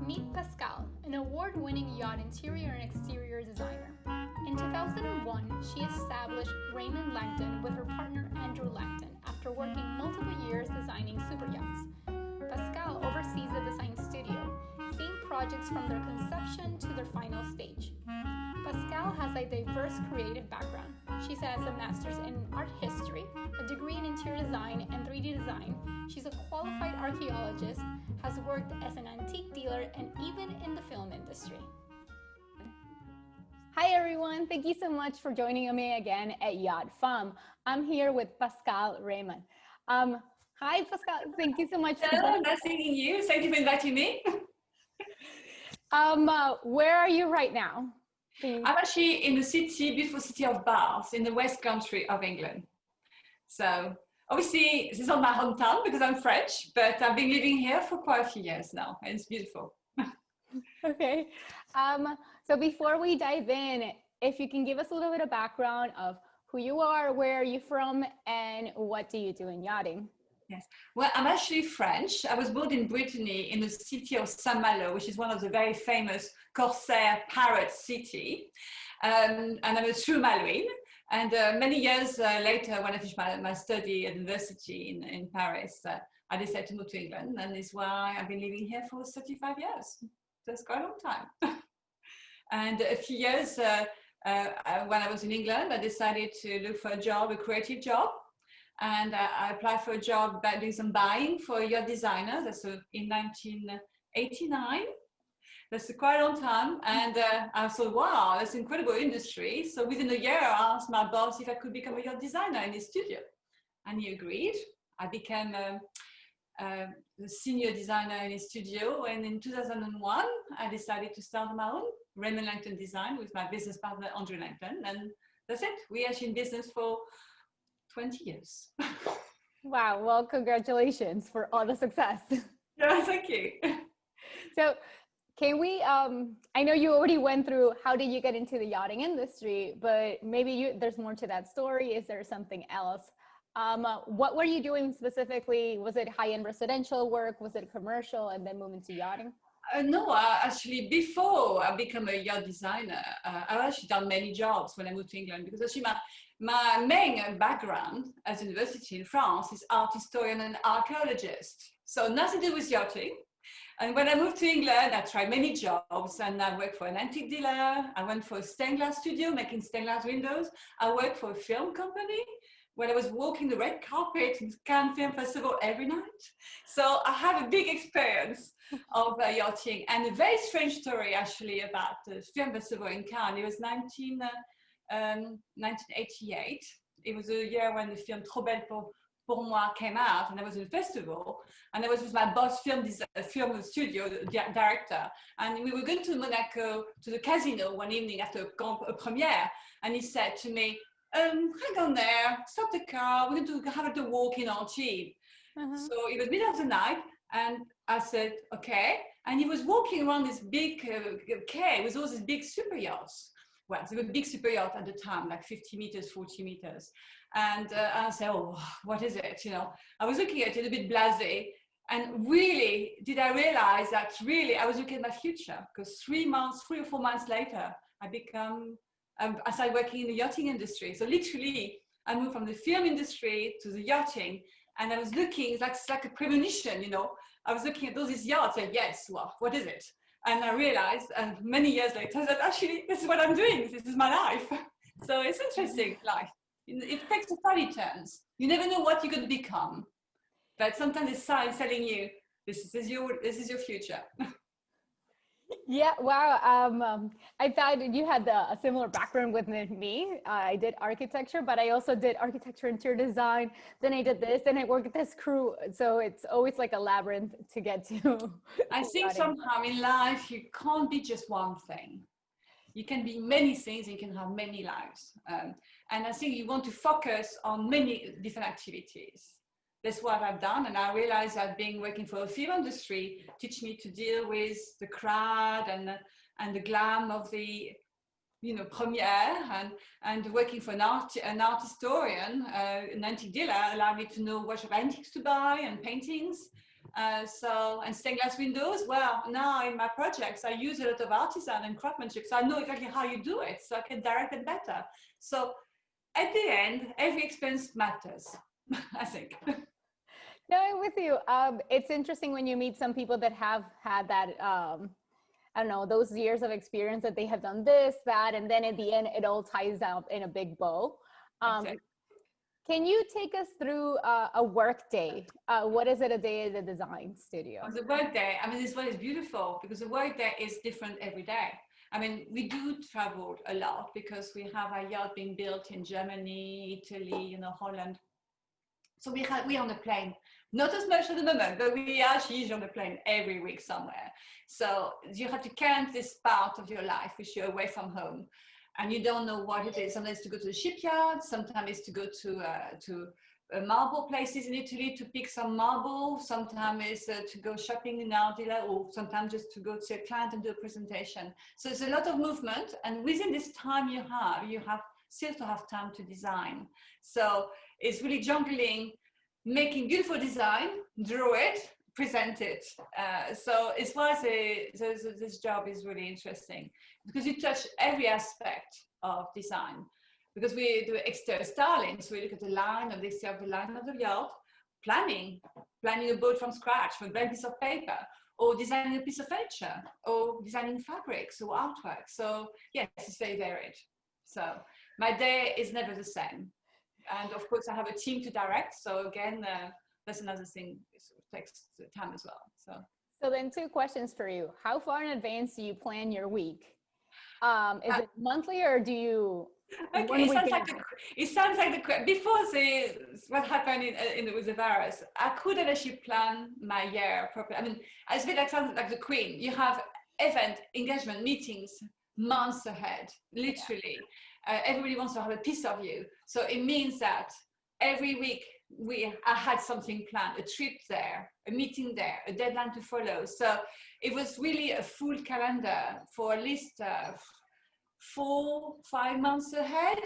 Meet Pascale, an award-winning yacht interior and exterior designer. In 2001, she established Reymond Langton with her partner Andrew Langton after working multiple years designing superyachts. Pascale oversees the design studio, seeing projects from their conception to their final stage. Pascale has a diverse creative background. She has a master's in art history, a degree in interior design and 3D design. She's a qualified archaeologist, has worked as an antique dealer, and even in the film industry. Hi everyone, thank you so much for joining me again at Yacht Femme. I'm here with Pascale Reymond. Hi Pascale, thank you so much. Hello, nice seeing you. Thank you for inviting me. Where are you right now? I'm actually in the city, beautiful city of Bath, in the West Country of England. So obviously this is not my hometown because I'm French, but I've been living here for quite a few years now, and it's beautiful. Okay. So before we dive in, if you can give us a little bit of background of who you are, where are you from, and what do you do in yachting? Yes. Well, I'm actually French. I was born in Brittany in the city of Saint-Malo, which is one of the very famous Corsair pirate city. And I'm a true Malouine. And many years later, when I finished my study at university in Paris, I decided to move to England. And this is why I've been living here for 35 years. That's quite a long time. And a few years when I was in England, I decided to look for a job, a creative job. And I applied for a job doing some buying for a yacht designer. That's in 1989. That's quite a long time. And I thought, wow, that's an incredible industry. So within a year, I asked my boss if I could become a yacht designer in his studio. And he agreed. I became the senior designer in his studio. And in 2001, I decided to start my own Reymond Langton design with my business partner, Andrew Langton. And that's it. We're actually in business for 20 years. Wow, well, congratulations for all the success. Yeah, thank you. So can we, I know you already went through how did you get into the yachting industry, but maybe there's more to that story. Is there something else? What were you doing specifically? Was it high-end residential work? Was it commercial and then moving to yachting? No, actually, before I became a yacht designer, I've actually done many jobs when I moved to England because actually my main background as a university in France is art historian and archaeologist. So nothing to do with yachting. And when I moved to England, I tried many jobs and I worked for an antique dealer. I went for a stained glass studio making stained glass windows. I worked for a film company when I was walking the red carpet in Cannes Film Festival every night. So I have a big experience of yachting, and a very strange story actually about the film festival in Cannes. It was 1988. It was a year when the film Trop Belle pour Moi came out, and I was in a festival, and I was with my boss, film studio director, and we were going to Monaco to the casino one evening after a premiere, and he said to me, hang on there, stop the car, we're going to have a walk in Antibes. So it was middle of the night, and I said, okay. And he was walking around this big quay with all these big super yachts. Well, they were big super yacht at the time, like 50 meters, 40 meters. And I said, oh, what is it? You know, I was looking at it a bit blasé. And really, did I realize that really I was looking at my future? Because 3 or 4 months later, I started working in the yachting industry. So literally, I moved from the film industry to the yachting. And I was looking, it's like a premonition, you know. I was looking at all these yachts and yes, well, what is it? And I realized, and many years later, that actually, this is what I'm doing. This is my life. So it's interesting, life. It takes a funny turns. You never know what you're going to become. But sometimes it's signs telling you, this is your future. Yeah, wow. I thought you had a similar background with me. I did architecture, but I also did architecture, interior design. Then I did this, then I worked with this crew. So it's always like a labyrinth to get to. I think somehow in life, you can't be just one thing. You can be many things, and you can have many lives. And I think you want to focus on many different activities. That's what I've done, and I realized that working for the film industry teach me to deal with the crowd and the glam of the premiere, and working for an art historian, an antique dealer allowed me to know what sort of antiques to buy and paintings, And stained glass windows, well, now in my projects, I use a lot of artisan and craftsmanship. So I know exactly how you do it, so I can direct it better. So at the end, every experience matters, I think. No, I'm with you. It's interesting when you meet some people that have had that, I don't know, those years of experience that they have done this, that, and then at the end, it all ties up in a big bow. Exactly. Can you take us through a work day? What is it a day at the design studio? The work day, I mean, this one is beautiful because the work day is different every day. I mean, we do travel a lot because we have a yacht being built in Germany, Italy, Holland. So we're on a plane, not as much at the moment, but we are usually on a plane every week somewhere. So you have to count this part of your life, which you're away from home. And you don't know what it is. Sometimes it's to go to the shipyard, sometimes it's to go to marble places in Italy to pick some marble, sometimes it's to go shopping in art dealer, or sometimes just to go to see a client and do a presentation. So it's a lot of movement, and within this time you have still to have time to design. So it's really juggling, making beautiful design, draw it, present it. So it's why this job is really interesting, because you touch every aspect of design. Because we do exterior styling, so we look at the line of the exterior of the line of the yacht, planning a boat from scratch, from a blank piece of paper, or designing a piece of furniture, or designing fabrics or artwork. So yes, it's very varied. So my day is never the same. And of course, I have a team to direct. So again, that's another thing, it takes time as well. So then 2 questions for you. How far in advance do you plan your week? Is it monthly, or do you? Okay, it sounds like the before what happened with the virus. I couldn't actually plan my year properly. I mean, it's a bit like the Queen. You have event, engagement, meetings months ahead, literally. Everybody wants to have a piece of you. So it means that every week I had something planned, a trip there, a meeting there, a deadline to follow. So it was really a full calendar for at least 4-5 months ahead.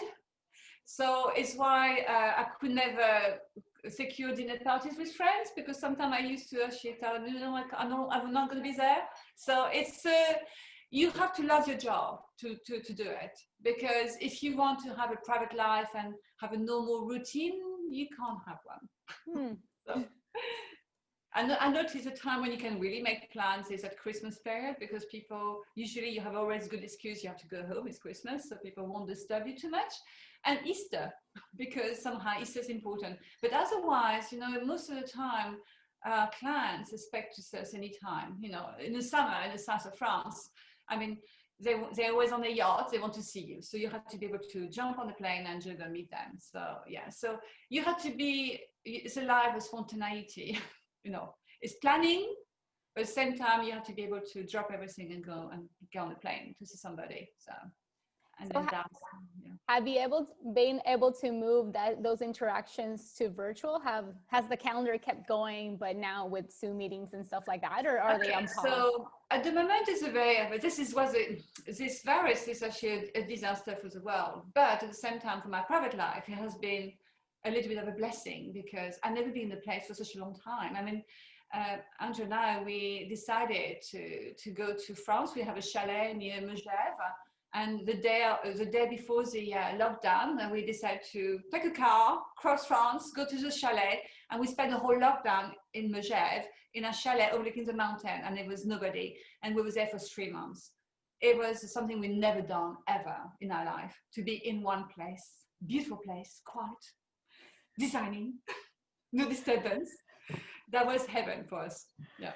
So it's why I could never secure dinner parties with friends, because sometimes I used to actually tell them, I'm not going to be there. So it's you have to love your job to do it, because if you want to have a private life and have a normal routine, you can't have one. So, I notice a time when you can really make plans is at Christmas period, because people, usually you have always good excuse, you have to go home, it's Christmas, so people won't disturb you too much. And Easter, because somehow Easter is important. But otherwise, most of the time, clients expect to see us anytime. In the summer, in the south of France, I mean, they're always on a yacht, they want to see you. So you have to be able to jump on the plane and just go meet them. So yeah, so you have to be, it's alive with spontaneity. It's planning, but at the same time, you have to be able to drop everything and go on the plane to see somebody. Have you been able to move those interactions to virtual? Has the calendar kept going, but now with Zoom meetings and stuff like that, or are they on pause? So at the moment, this virus is actually a disaster for the world. But at the same time, for my private life, it has been a little bit of a blessing, because I've never been in the place for such a long time. I mean, Andrew and I, we decided to go to France. We have a chalet near Megève, and the day before the lockdown, we decided to take a car, cross France, go to the chalet, and we spent the whole lockdown in Megève, in a chalet overlooking the mountain, and there was nobody, and we were there for 3 months. It was something we'd never done ever in our life, to be in one place, beautiful place, quiet, designing, no disturbance. That was heaven for us. Yeah.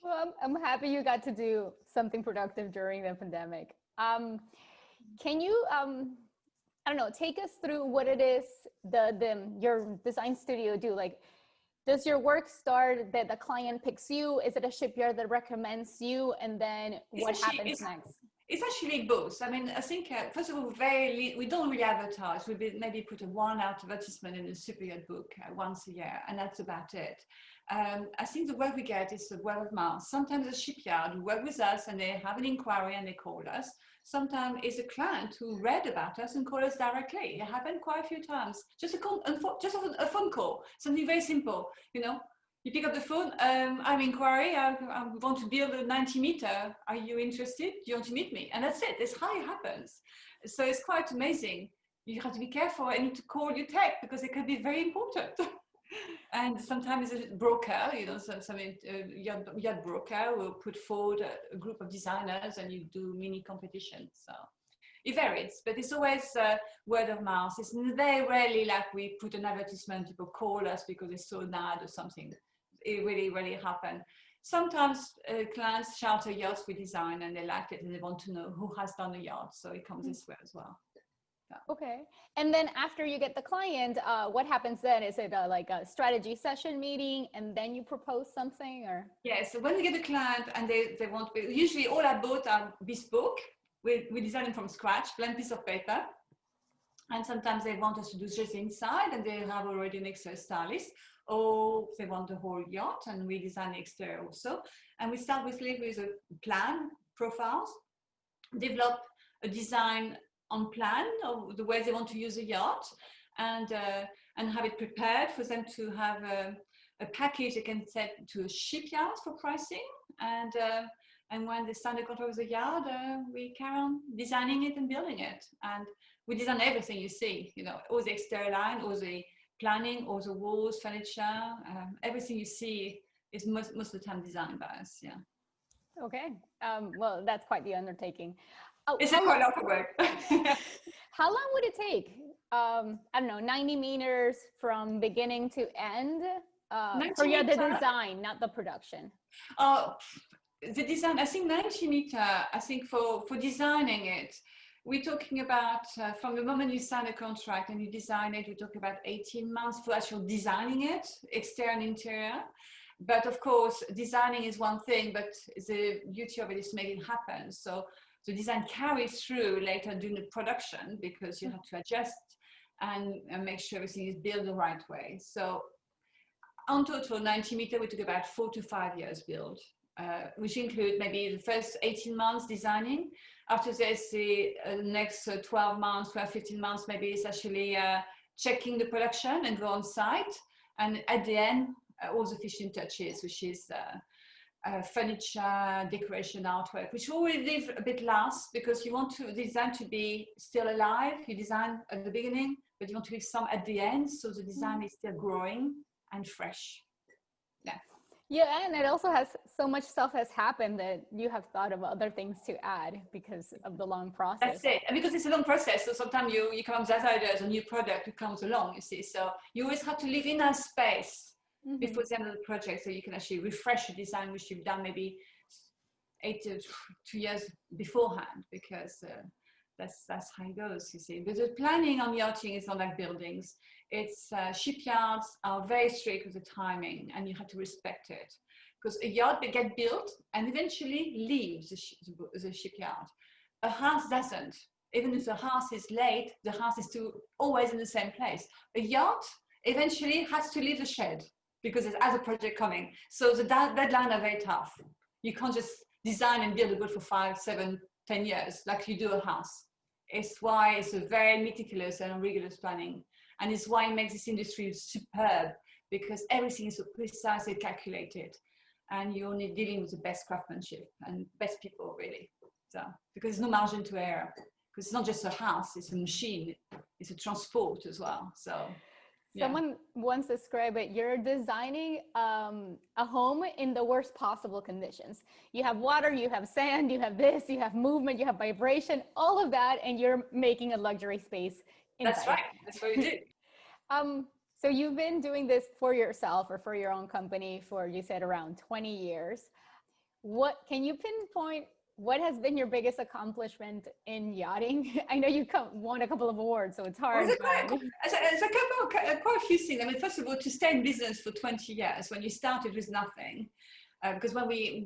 Well, I'm happy you got to do something productive during the pandemic. Can you, I don't know, take us through what it is your design studio do? Like, does your work start that the client picks you? Is it a shipyard that recommends you? And then what happens next? It's actually both. I mean, I think, first of all, we don't really advertise. We maybe put one advertisement in a Superyacht book once a year, and that's about it. I think the work we get is the word of mouth. Sometimes a shipyard who work with us and they have an inquiry and they call us. Sometimes it's a client who read about us and call us directly. It happened quite a few times. Just a phone call, something very simple. You pick up the phone. I'm inquiry. I want to build a 90-meter. Are you interested? Do you want to meet me? And that's it. That's how it happens. So it's quite amazing. You have to be careful. I need to call your tech because it can be very important. And sometimes it's a broker, you know, yacht broker will put forward a group of designers and you do mini competitions. So it varies, but it's always word of mouth. It's very rarely like we put an advertisement, people call us because they saw an ad or something. It really, really happened. Sometimes clients charter yachts we design and they like it and they want to know who has done the yacht. So it comes this way as well. Yeah. Okay. And then after you get the client, what happens then? Is it like a strategy session meeting and then you propose something or? Yeah, so when we get the client and they want, usually all our boats are bespoke. We design them from scratch, blank piece of paper. And sometimes they want us to do just inside and they have already an exterior stylist, or they want the whole yacht and we design the exterior also. And we start with a plan, profiles, develop a design on plan of the way they want to use a yacht and have it prepared for them to have a package they can send to a shipyard for pricing. And when they sign a contract with the yard, we carry on designing it and building it. And we design everything you see, you know, all the exterior line, all the planning, all the walls, furniture, everything you see is most of the time designed by us, yeah. Okay, well, that's quite the undertaking. It's quite a lot of work. How long would it take? I don't know, 90 meters from beginning to end for the design, not the production? The design, I think 90 meter, I think for designing it, we're talking about from the moment you sign a contract and you design it, we talk about 18 months for actual designing it, exterior and interior. But of course, designing is one thing, but the beauty of it is to make it happen. So the design carries through later during the production because you have to adjust and make sure everything is built the right way. So on total 90 meter, we took about 4 to 5 years build, which include maybe the first 18 months designing. After this, the next 12 months, 12, 15 months, maybe it's actually checking the production and go on site. And at the end, all the finishing touches, which is furniture, decoration, artwork, which always leave a bit last because you want to design to be still alive. You design at the beginning, but you want to leave some at the end, so the design is still growing and fresh. Yeah. Yeah, and it also has so much stuff has happened that you have thought of other things to add because of the long process. That's it, and because it's a long process, so sometimes you come up with ideas, a new product that comes along, you see. So you always have to leave enough space before the end of the project, so you can actually refresh the design which you've done maybe 8 to 2 years beforehand, because that's how it goes, you see. But the planning on yachting is not like buildings. It's shipyards are very strict with the timing, and you have to respect it, because a yacht will get built and eventually leaves the shipyard. A house doesn't. Even if the house is late, the house is still always in the same place. A yacht eventually has to leave the shed because there's other project coming. So the deadlines are very tough. You can't just design and build a boat for 5, 7, 10 years like you do a house. It's why it's a very meticulous and rigorous planning. And it's why it makes this industry superb, because everything is so precisely calculated. And you're only dealing with the best craftsmanship and best people, really. So, because there's no margin to error. Because it's not just a house, it's a machine, it's a transport as well. So, yeah. Someone once described it, you're designing a home in the worst possible conditions. You have water, you have sand, you have this, you have movement, you have vibration, all of that, and you're making a luxury space inside. That's right, that's what we do. So you've been doing this for yourself or for your own company for, you said, around 20 years. What can you pinpoint? What has been your biggest accomplishment in yachting? I know you won a couple of awards, so it's hard. Well, there's quite a few things. I mean, first of all, to stay in business for 20 years when you started with nothing. Because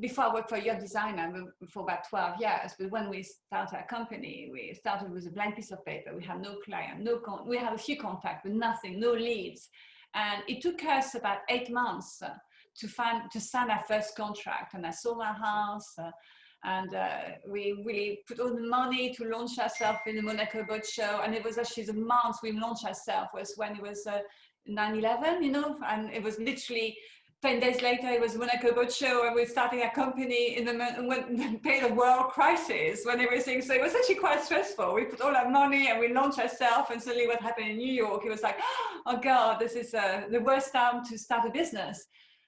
before I worked for a yacht designer for about 12 years, but when we started our company, we started with a blank piece of paper. We had no client, we had a few contacts, but nothing, no leads. And it took us about 8 months to sign our first contract. And I sold our house. And we really put all the money to launch ourselves in the Monaco Boat Show. And it was actually the month we launched ourselves was when it was 9/11, you know, and it was literally 10 days later, it was Monaco Boat Show, and we're starting a company in the period of world crisis, when everything, so it was actually quite stressful. We put all our money and we launched ourselves, and suddenly what happened in New York, it was like, oh God, this is the worst time to start a business.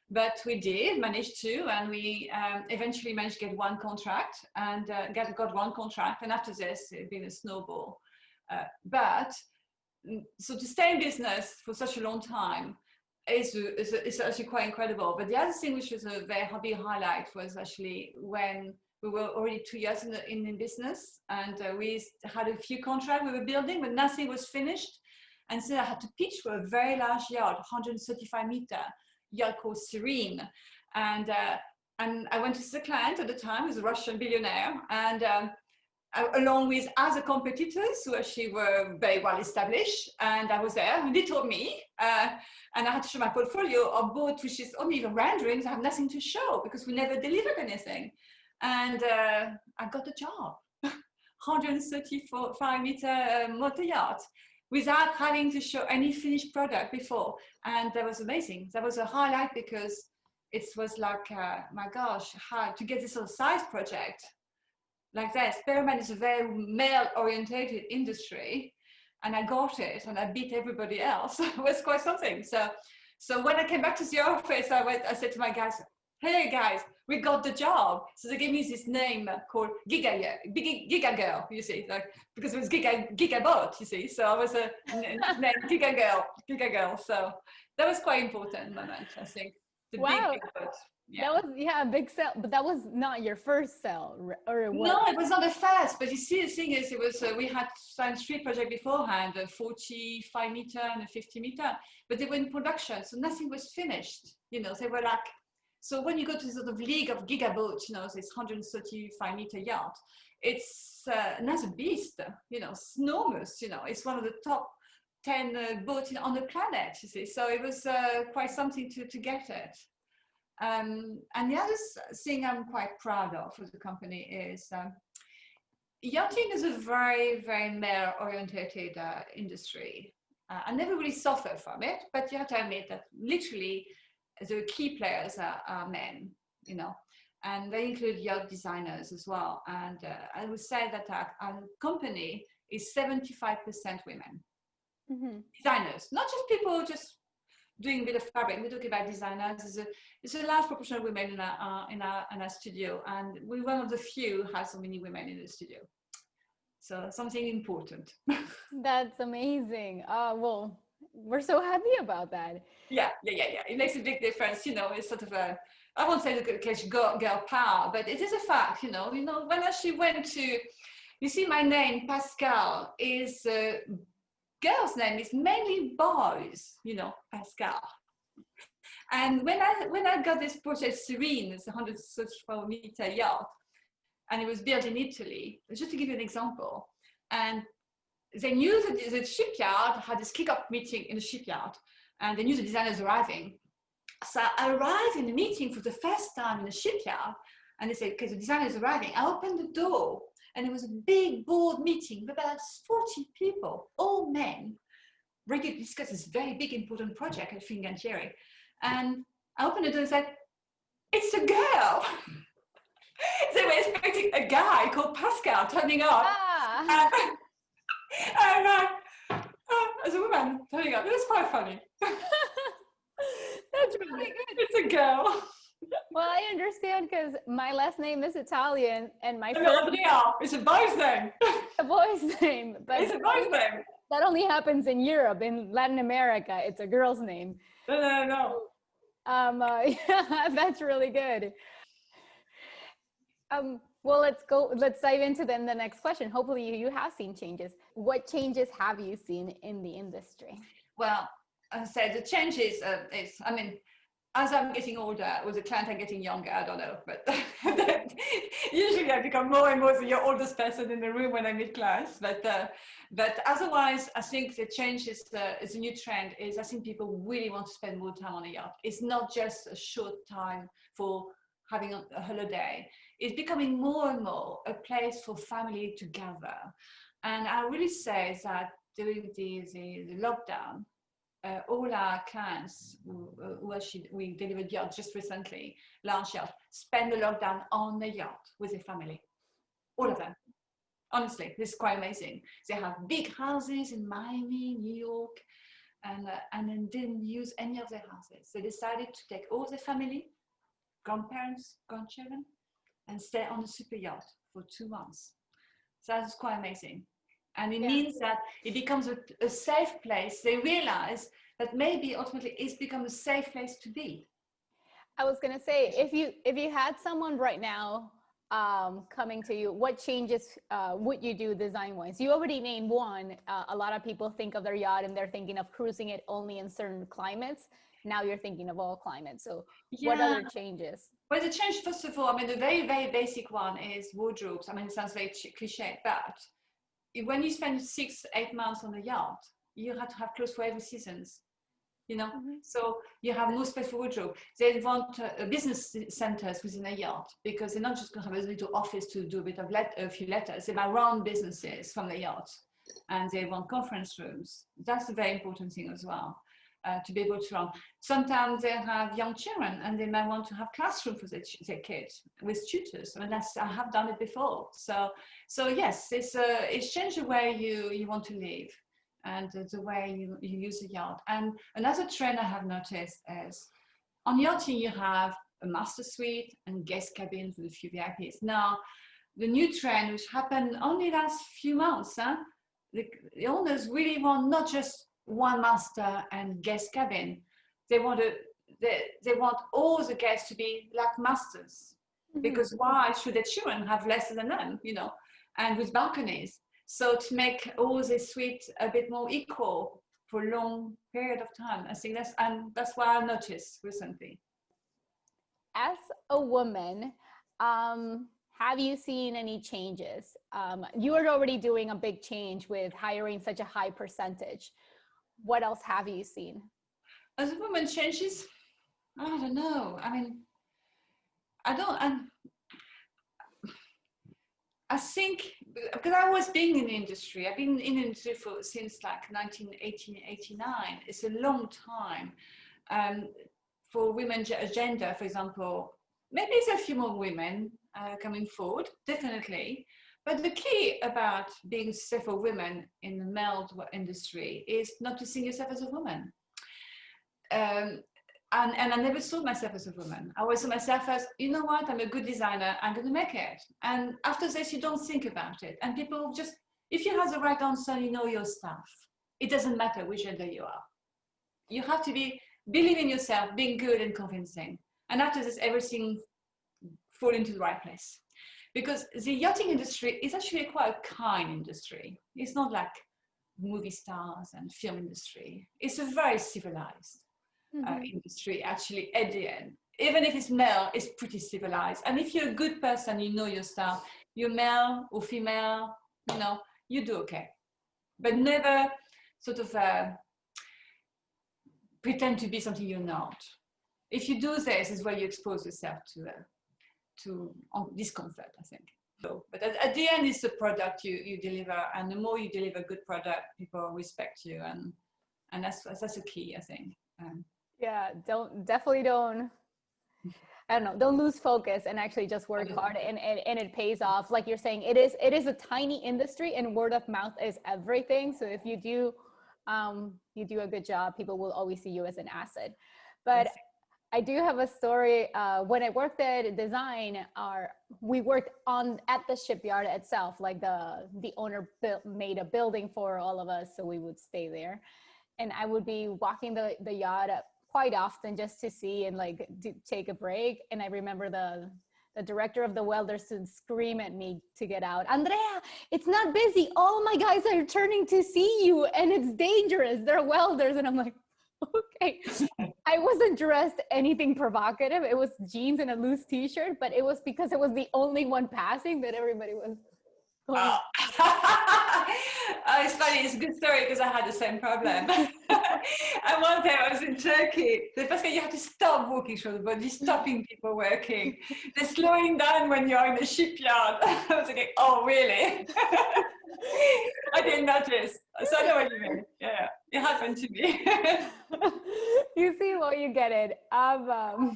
But we did manage to, and we eventually managed to get one contract, and got one contract, and after this, it's been a snowball. So to stay in business for such a long time, it's actually quite incredible. But the other thing which was a very big highlight was actually when we were already 2 years in business, and we had a few contracts we were building, but nothing was finished. And so I had to pitch for a very large yacht, 135-meter yacht called Serene. And I went to the client at the time, who was a Russian billionaire, and along with other competitors who actually were very well established, and I was there, and they told me, and I had to show my portfolio of boat, which is only the renderings. I have nothing to show because we never delivered anything, and I got the job, 135-meter motor yacht, without having to show any finished product before, and that was amazing. That was a highlight because it was like, my gosh, how to get this sort of size project like that. Experiment is a very male-orientated industry, and I got it, and I beat everybody else. It was quite something. So when I came back to the office, I said to my guys, "Hey guys, we got the job." So they gave me this name called Giga Girl, you see, like, because it was Giga Boat, you see. So I was a named Giga Girl. So that was quite important moment, I think. The big boat. Yeah. That was, a big sale, but that was not your first sale, or what? No, it was not the first, but you see, the thing is, it was, we had signed 3 projects beforehand, a 45-meter and a 50-meter, but they were in production, so nothing was finished, you know. They were like, so when you go to the sort of league of gigaboats, you know, this 135-meter yacht, it's another beast, you know, it's enormous, you know, it's one of the top 10 boats on the planet, you see, so it was quite something to get it. And the other thing I'm quite proud of with the company is yachting is a very, very male-orientated industry. I never really suffer from it, but you have to admit that literally the key players are men, you know, and they include yacht designers as well. And I would say that our company is 75% women. Mm-hmm. Designers, not just people just doing a bit of fabric. We're talking about designers. There's a large proportion of women in our studio, and we're one of the few who has so many women in the studio. So something important. That's amazing. Well, we're so happy about that. Yeah. It makes a big difference. You know, it's sort of a, I won't say the girl power, but it is a fact. You know, when I actually went to, you see, my name Pascale is. Girl's name is mainly boys, you know, Pascale. And when I got this project Serene, it's a 134-meter yacht, and it was built in Italy, just to give you an example. And they knew that the shipyard had this kick-off meeting in the shipyard, and they knew the designers arriving. So I arrived in the meeting for the first time in the shipyard, and they said, okay, the designer is arriving. I opened the door, and it was a big board meeting with about 40 people, all men, ready to discuss this very big, important project at Fincantieri. And I opened the door and said, it's a girl. They were expecting a guy called Pascale turning up. And as a woman turning up. It was quite funny. That's really good. It's a girl. Well, I understand because my last name is Italian, and my first name it's a boy's name. A boy's name, but it's a boy's name. That only happens in Europe. In Latin America, it's a girl's name. No. Yeah, that's really good. Well, let's dive into then the next question. Hopefully you have seen changes. What changes have you seen in the industry? Well, as I said, the changes as I'm getting older, with the client I'm getting younger, I don't know, but usually I become more and more the oldest person in the room when I meet clients. But otherwise, I think the change is a new trend. I think people really want to spend more time on a yacht. It's not just a short time for having a holiday. It's becoming more and more a place for family to gather. And I really say that during the lockdown, all our clients who actually we delivered yacht just recently, large yacht, spend the lockdown on the yacht with their family. All of them. Honestly, this is quite amazing. They have big houses in Miami, New York, and then didn't use any of their houses. They decided to take all their family, grandparents, grandchildren, and stay on the super yacht for 2 months. So that's quite amazing. And it means that it becomes a safe place. They realize that maybe ultimately it's become a safe place to be. I was going to say, if you had someone right now coming to you, what changes would you do design-wise? You already named one. A lot of people think of their yacht and they're thinking of cruising it only in certain climates. Now you're thinking of all climates. So what other changes? Well, the change, first of all, I mean, the very, very basic one is wardrobes. I mean, it sounds very cliche, but when you spend 6-8 months on the yacht, you have to have clothes for every seasons, you know? So you have no space for wardrobe. They want business centers within a yacht because they're not just going to have a little office to do a few letters. They might run businesses from the yacht, and they want conference rooms. That's a very important thing as well. To be able to run. Sometimes they have young children and they might want to have classroom for their kids with tutors. I mean, I have done it before. So yes, it's changed the way you want to live and the way you use the yacht. And another trend I have noticed is on yachting, you have a master suite and guest cabins with a few VIPs. Now, the new trend, which happened only last few months, the owners really want not just one master and guest cabin. They want all the guests to be like masters, because why should their children have less than them, you know, and with balconies. So to make all the suites a bit more equal for a long period of time, I think that's what I noticed recently. As a woman, have you seen any changes? You are already doing a big change with hiring such a high percentage. What else have you seen? As a woman changes, I don't know. I mean, I think, because I was being in the industry, I've been in the industry since like 1989. It's a long time. For women's gender, for example, maybe there's a few more women coming forward, definitely. But the key about being safe for women in the male industry is not to see yourself as a woman. And I never saw myself as a woman. I always saw myself as, you know what, I'm a good designer, I'm going to make it. And after this, you don't think about it. And people just, if you have the right answer, you know your stuff. It doesn't matter which gender you are. You have to believe in yourself, being good and convincing. And after this, everything fall into the right place. Because the yachting industry is actually quite a kind industry. It's not like movie stars and film industry. It's a very civilized industry, actually, at the end. Even if it's male, it's pretty civilized. And if you're a good person, you know your stuff, you're male or female, you know, you do okay. But never sort of pretend to be something you're not. If you do this, is where you expose yourself to discomfort, I think. So, but at the end, it's the product you deliver, and the more you deliver good product, people respect you, and that's the key, I think. Yeah, don't lose focus and actually just work hard, and it pays off. Like you're saying, it is a tiny industry, and word of mouth is everything. So if you do a good job, people will always see you as an asset. But yes. I do have a story. When I worked at design, we worked at the shipyard itself. Like the owner made a building for all of us, so we would stay there. And I would be walking the yacht quite often just to see and like to take a break. And I remember the director of the welders would scream at me to get out. Andrea, it's not busy. All my guys are turning to see you, and it's dangerous. They're welders. And I'm like, okay. I wasn't dressed anything provocative. It was jeans and a loose t-shirt, but it was because it was the only one passing that everybody was going. Oh. It's funny, it's a good story because I had the same problem. And one day I was in Turkey. The first thing, you have to stop walking through the body, stopping people working. They're slowing down when you're in the shipyard. I was thinking, oh, really? I didn't notice. So I know what you mean. Yeah. It happened to me. You see what you get it. Oh,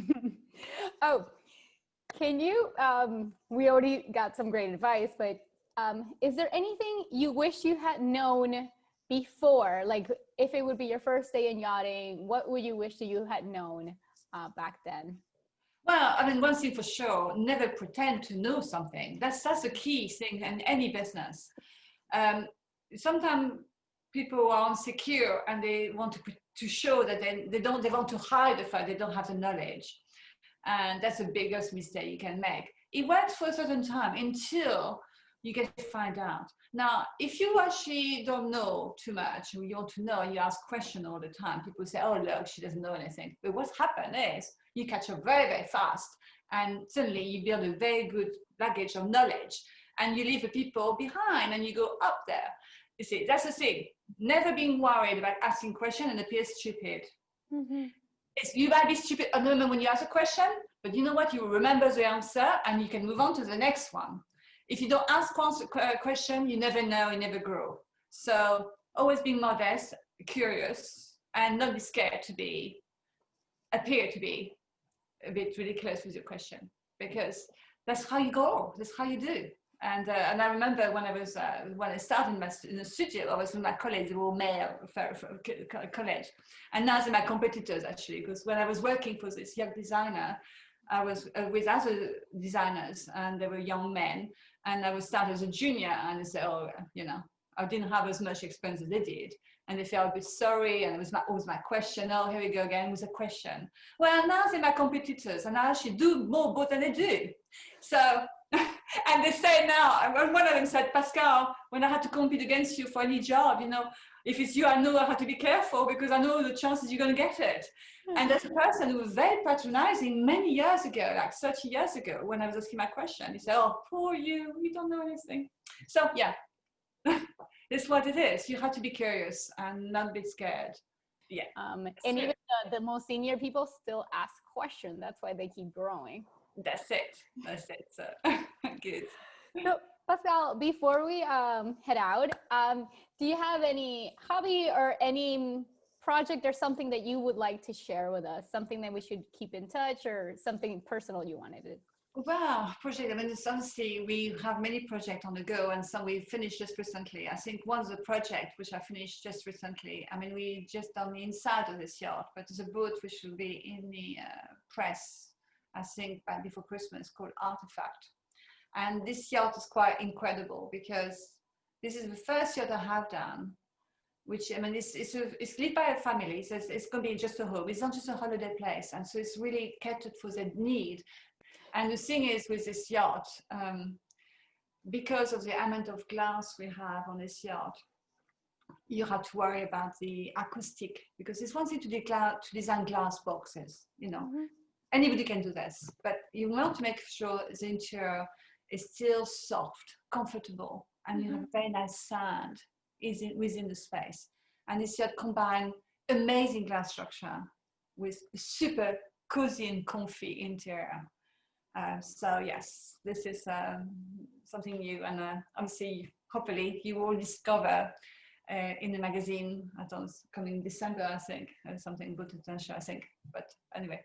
can you, we already got some great advice, but is there anything you wish you had known before? Like if it would be your first day in yachting, what would you wish that you had known back then? Well, I mean, one thing for sure, never pretend to know something. That's a key thing in any business. Sometimes people are insecure and they want to show that they want to hide the fact they don't have the knowledge. And that's the biggest mistake you can make. It works for a certain time until you get to find out. Now, if you actually don't know too much, or you want to know and you ask questions all the time, people say, oh, look, she doesn't know anything. But what's happened is you catch up very, very fast. And suddenly you build a very good baggage of knowledge and you leave the people behind and you go up there. You see, that's the thing. Never being worried about asking questions and appear stupid. Mm-hmm. You might be stupid at the moment when you ask a question, but you know what? You remember the answer and you can move on to the next one. If you don't ask a question, you never know, you never grow. So always be modest, curious, and not be scared to appear to be a bit ridiculous with your question, because that's how you go, that's how you do. And I remember when I started in the studio, I was with my colleagues, they were all male for college. And now they're my competitors, actually, because when I was working for this yacht designer, I was with other designers and they were young men. And I was started as a junior and they said, oh, you know, I didn't have as much experience as they did. And they felt a bit sorry. And it was always my question. Oh, here we go again with a question. Well, now they're my competitors and I actually do more both than they do. So, and they say now, one of them said, Pascale, when I had to compete against you for any job, you know, if it's you, I know I have to be careful because I know the chances you're going to get it. And there's a person who was very patronizing many years ago, like 30 years ago, when I was asking my question. He said, oh, poor you don't know anything. So yeah, it's what it is. You have to be curious and not be scared. Yeah. And even the most senior people still ask questions. That's why they keep growing. That's it. So good. So Pascale, before we head out, do you have any hobby or any project or something that you would like to share with us? Something that we should keep in touch or something personal you wanted to? Well, project, I mean, it's honestly, we have many projects on the go and some we finished just recently. I think one's a project which I finished just recently. I mean, we just done the inside of this yacht, but there's a boat which will be in the press, I think, before Christmas, called Artifact. And this yacht is quite incredible because this is the first yacht I have done, which, I mean, it's lived by a family, so it's going to be just a home. It's not just a holiday place. And so it's really catered for their need. And the thing is with this yacht, because of the amount of glass we have on this yacht, you have to worry about the acoustic, because it's one thing to design glass boxes, you know. Mm-hmm. Anybody can do this, but you want to make sure the interior is still soft, comfortable, and you have a very nice sound within the space. And this yacht combines amazing glass structure with super cozy and comfy interior. So yes, this is something new, and obviously, hopefully, you will discover in the magazine. I don't know, coming December, I think, something good potential, I think. But anyway,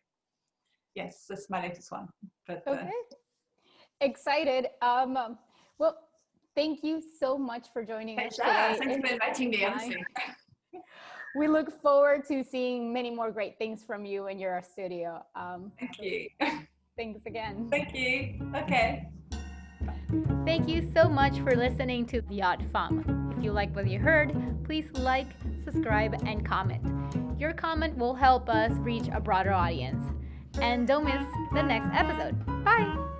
yes, that's my latest one. But okay, excited. Well, thank you so much for joining us today. Thanks for inviting me. We look forward to seeing many more great things from you in your studio. Thank you. Thanks again. Thank you. Okay. Thank you so much for listening to Yacht Femme. If you like what you heard, please like, subscribe, and comment. Your comment will help us reach a broader audience. And don't miss the next episode. Bye!